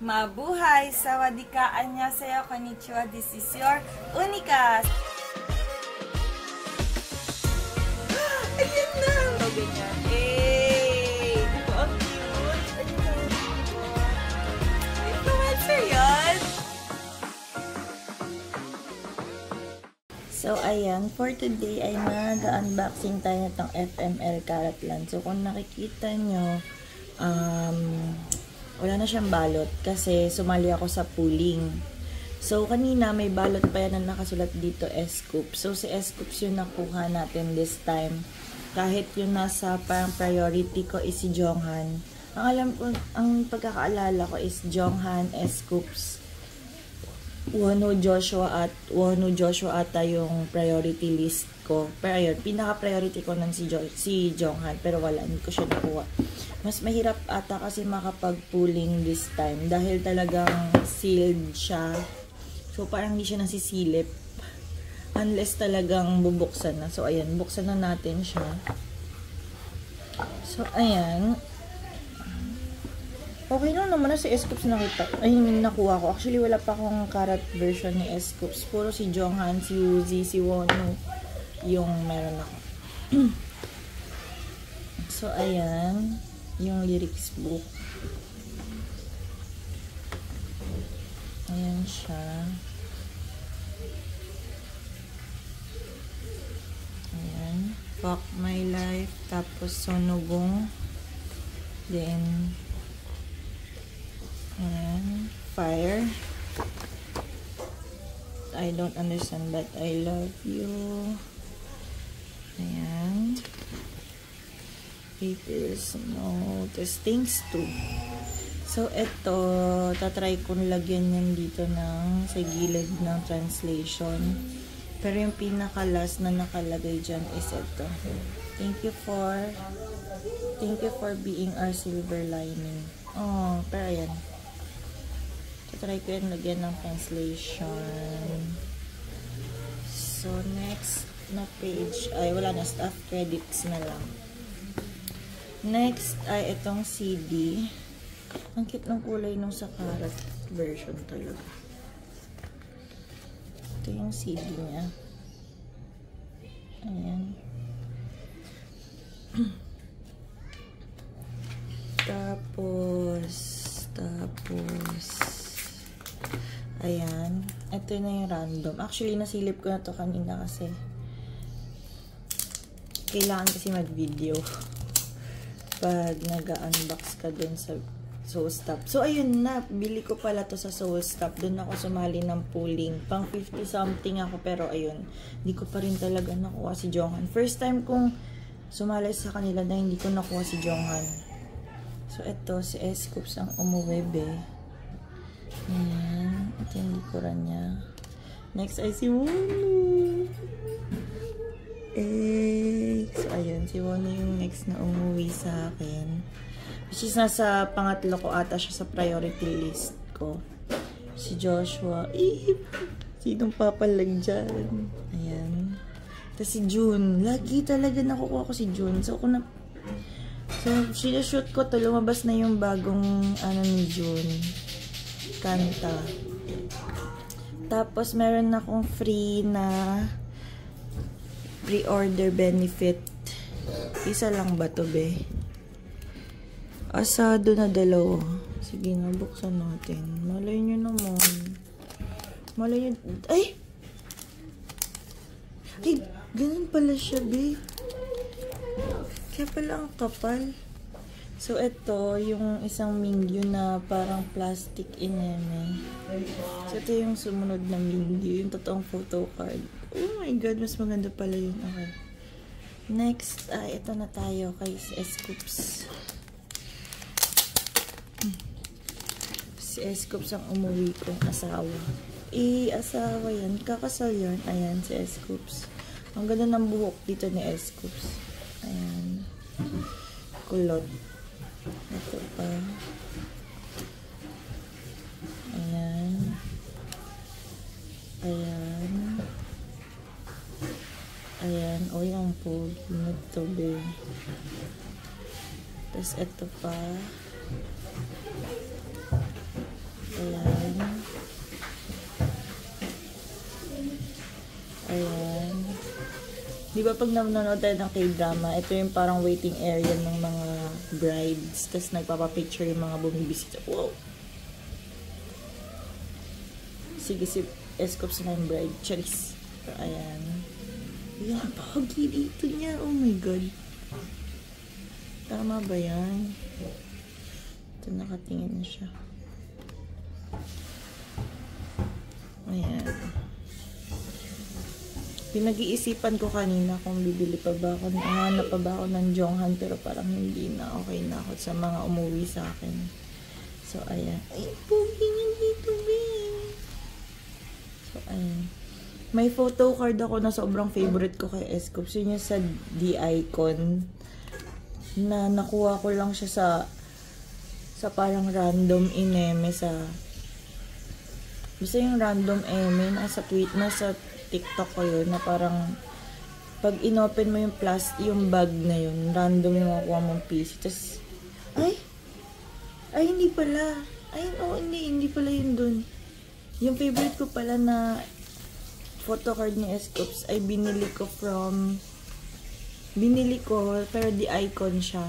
Mabuhay! Sawadika! Annyeonghaseyo! Konnichiwa! This is your Unika! Ayan na! O, ganyan. Hey! Ito ang cute! Influencer yan! So, ayan. For today ay mag-unboxing tayo ng FML Caratlan. So, kung nakikita nyo, wala na siyang balot kasi sumali ako sa pooling. So, kanina may balot pa yan na nakasulat dito, S-Scoop. So, si S-Scoops yung nakuha natin this time. Kahit yung nasa parang priority ko is si Jonghan. Ang alam ko, ang pagkakaalala ko is Jonghan, S-Scoops, Wonho Joshua ata yung priority list ko. Pero ayun, pinaka-priority ko nun si Jonghan. Pero wala, hindi ko siya nakuha. Mas mahirap ata kasi makapag-pooling this time. Dahil talagang sealed siya. So, parang hindi siya nasisilip. Unless talagang bubuksan na. So, ayan, buksan na natin siya. So, ayan. Okay lang naman na si S-Scoops nakita. Ay, nakuha ko. Actually, wala pa akong karat version ni S-Scoops. Puro si Jonghan, si Woozi, si Wonho yung meron ako. So, ayan. Yung lyrics book. Ayan siya. Ayan. Fuck My Life. Tapos Sonobong. Then, ayan. Fire. I don't understand but I love you. Ayan. Papers, no, things too. So, ito, tatry kong lagyan yan dito ng sa gilid ng translation. Pero yung pinaka-last na nakalagay dyan is ito. Thank you for being our silver lining. Oh, pero ayan. Tatry ko yan lagyan ng translation. So, next na page, ay wala na, staff credits na lang. Next ay itong CD. Ang cute ng kulay nung sa karat version talaga. Ito yung CD niya. Ayan. Tapos ayan. Ito na yung random. Actually, nasilip ko na to kanina kasi kailangan kasi mag-video pag nag-unbox ka dun sa Soul Stop. So, ayun na. Bili ko pala to sa Soul Stop. Dun ako sumali ng pooling. Pang 50 something ako. Pero, ayun. Hindi ko pa rin talaga nakuha si Jonghan. First time kong sumali sa kanila na hindi ko nakuha si Jonghan. So, ito. Si S-Scoops ang umuwi, be. Ayan. Ito yung likuran niya. Next ay si Wonho. So, ayun. Si Wonho yung next na umuwi sa akin. Which is nasa pangatlo ko ata siya sa priority list ko. Si Joshua. Sinong papalag dyan? Ayan. Tapos si June. Lagi talaga nakukuha ko si June. So, sinashoot ko to. Lumabas na yung bagong ni June. Kanta. Tapos, meron akong free na pre-order benefit. Isa lang ba to, be? Asado na dalawa. Sige nga, buksan natin. Malay nyo naman. Malay nyo. Ay! Ay, ganun pala siya, be. Kaya pala ang kapal. So, ito, yung isang mingyu na parang plastic ineme. So, ito yung sumunod na mingyu. Yung totoong photo card. Oh my God, mas maganda pala yun. Okay. Next, ito na tayo kay S-Scoops. Si S-Scoops ang umuwi kong asawa. Asawa yan. Kakasal yan. Ayan, si S-Scoops. Ang ganda ng buhok dito ni S-Scoops. Ayan. Kulot. Ito pa. Ayan. Ayan. Ayan. O, yung pogi na to, be. Tapos, ito pa. ba pag nanonood tayo ng K-drama, ito yung parang waiting area ng mga brides. Tapos nagpapapicture yung mga bumibisita. Wow! Sige, si S-Cups na yung bride. Charis. So, ayan. Ayan, pogi dito niya. Oh my God. Tama ba yan? Ito, nakatingin na siya. Ayan. Pinag-iisipan ko kanina kung bibili pa ba ako, hanap pa ba ako ng Jonghan, pero parang hindi na, okay na ako sa mga umuwi sa akin. So, ayan. Ay, pogi niya dito, babe. So, ayan. May photo card ako na sobrang favorite ko kay S-Cups. Yun yung sa D-Icon. Na nakuha ko lang siya sa parang random ineme sa... Basta yung random eme, nasa TikTok ko yun, na parang pag inopen mo yung yung bag na yun, random yung makuha mong piece. Tapos, ay, hindi pala. Ay, oh, hindi pala yun dun. Yung favorite ko pala na photocard ni S-Cups ay binili ko, pero the icon siya.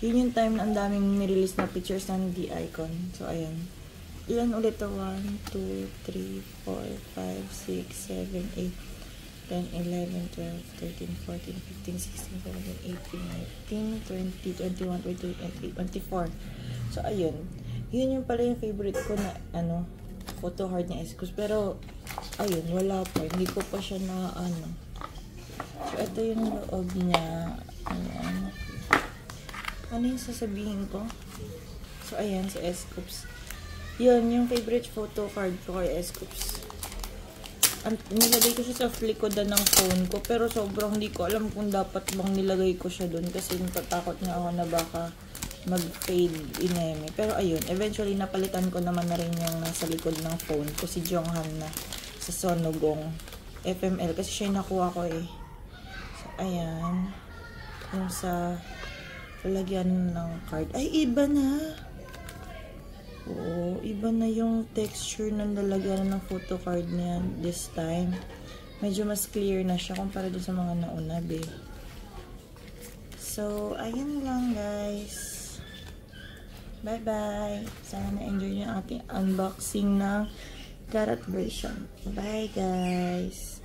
Yun yung time na ang daming nirelease na pictures ng the icon. So, ayan. Ilan ulit to? 1, 2, 3, 4, 5, 6, 7, 8, 10, 11, 12, 13, 14, 15, 16, 17, 18, 19, 20, 21, 22, 23, 24. So, ayun. Yun yung pala yung favorite ko na, photo card ni S-Cups. Pero, ayun, wala pa. Hindi ko pa siya na, So, ito yung loob niya. Ayan. Ano yung sasabihin ko? So, ayan, si S-Cups. Yun, yung favorite photo card ko kay S-Cups. Nilagay ko siya sa likodan ng phone ko, pero sobrang hindi ko alam kung dapat bang nilagay ko siya dun kasi natatakot nga ako na baka mag-fade ineme. Pero ayun, eventually napalitan ko naman na rin yung nasa likod ng phone ko, si Jonghan na sa Sonogong FML kasi siya yung nakuha ko eh. So, ayan. Yung sa lalagyan ng card. Ay, iba na! Oo, iba na yung texture ng lalagyan ng photo card niya this time. Medyo mas clear na siya kumpara dun sa mga nauna, be. So, ayun lang, guys. Bye-bye. Sana na-enjoy niyo ang ating unboxing ng Karat version. Bye, guys.